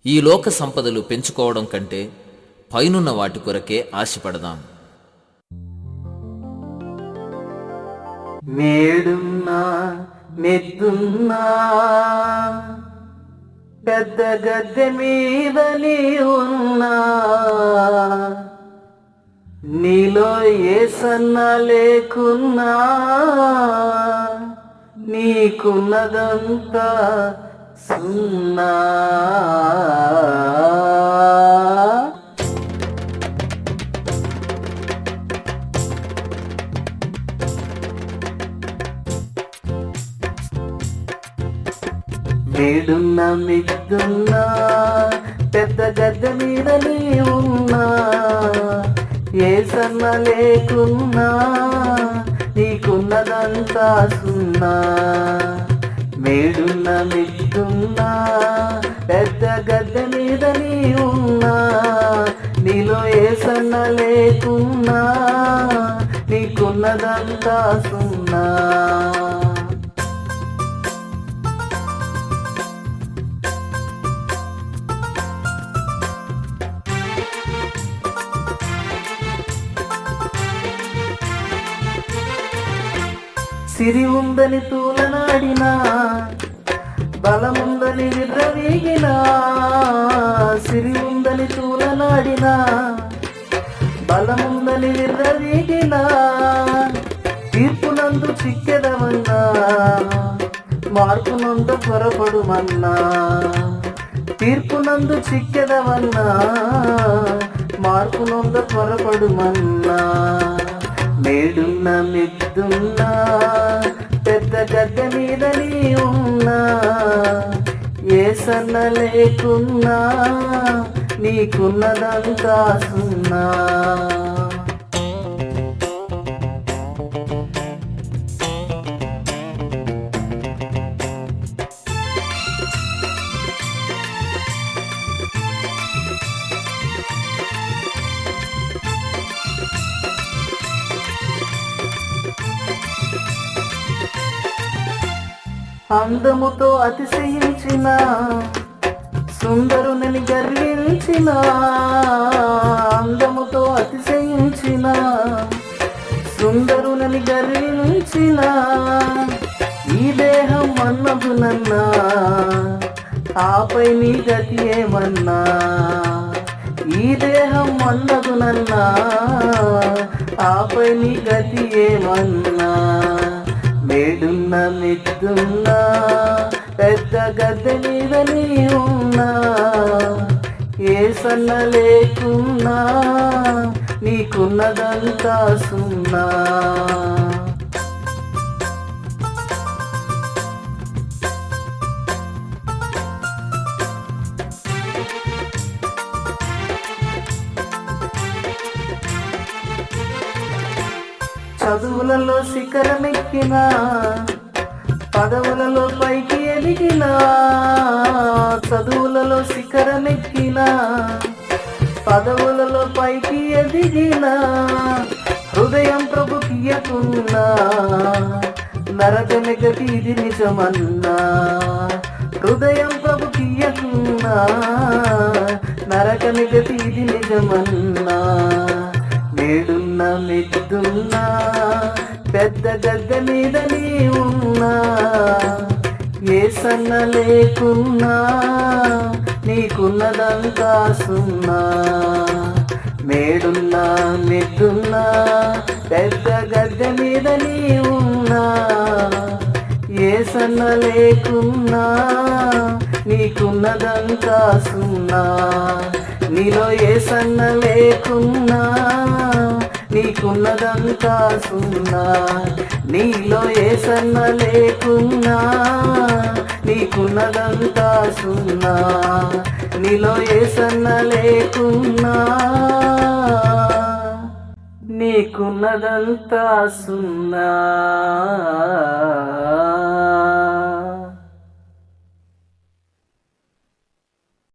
ఈ లోక సంపదలు పెంచుకోవడం కంటే పైనున్న వాటి కొరకే ఆశపడదాం. మేడున్నా మెద్దున్నా పెద్ద గద్దె మీద నీ ఉన్నా, నీలో ఏసన్నా లేకున్నా నీకున్నదంతా సున్నా. మేడున్నా మిద్దున్నా పెద్ద గద్దె మీద నీ ఉన్నా, ఏసన్న లేకున్నా నీకున్నదంతా సున్నా. మేడున్నా మిద్దున్నా పెద్ద గద్దె మీద నీ ఉన్నా, నీలో ఏసన్న లేకున్నా నీకున్నదంతా సున్నా. సిరి ఉందని తూలనాడినా, బలముందని విర్రవీగినా, సిరి ఉందని తూలనాడినా, బలముందని విర్రవీగినా, తీర్పునందు చిక్కెదవన్నా మార్పునందు పొరపడుమన్నా, తీర్పునందు చిక్కెదవన్నా మార్పునందు పొరపడుమన్నా. మేడున్నా మిద్దున్నా పెద్ద గద్దె మీద నీ ఉన్నా, ఏసన్న లేకున్నా నీకున్నదంతా సున్నా. అందముతో అతిశయించిన సుందరుని గర్వించిన, అందముతో అతిశయించిన సుందరుని గర్వించిన, ఈ దేహం అన్నదునన్నా ఆపై నీ గతి ఏమన్నా, ఈ దేహం అన్నదునన్నా ఆపై నీ గతి ఏమన్నా. మేడున్నా మిద్దున్నా పెద్ద గద్దె మీద నీ ఉన్నా, ఏసన్న లేకున్నా నీకున్నదంతా సున్నా. చదువులలో శిఖరమెక్కిన, పదవులలో పైకి ఎదిగిన, చదువులలో శిఖరమెక్కిన, పదవులలో పైకి ఎదిగిన, హృదయం ప్రభుకియకున్నా నరకమె గతి ఇది నిజమన్నా, హృదయం ప్రభుకియకున్నా నరకమె గతి ఇది నిజమన్నా. మేడున్నా మిద్దున్నా పెద్ద గద్దె మీద నీ ఉన్నా, ఏసన్న లేకున్నా నీకున్నదంతా సున్నా. మేడున్నా మిద్దున్నా పెద్ద గద్దె మీద నీ ఉన్నా, ఏసన్న లేకున్నా నీకున్నదంతా సున్నా. నీలో ఏసన్న లేకున్నా నీకున్నదంతా సున్నా, నీలో ఏసన్న లేకున్నా నీకున్నదంతా సున్నా, నీలో ఏసన్న లేకున్నా నీకున్నదంతా సున్నా.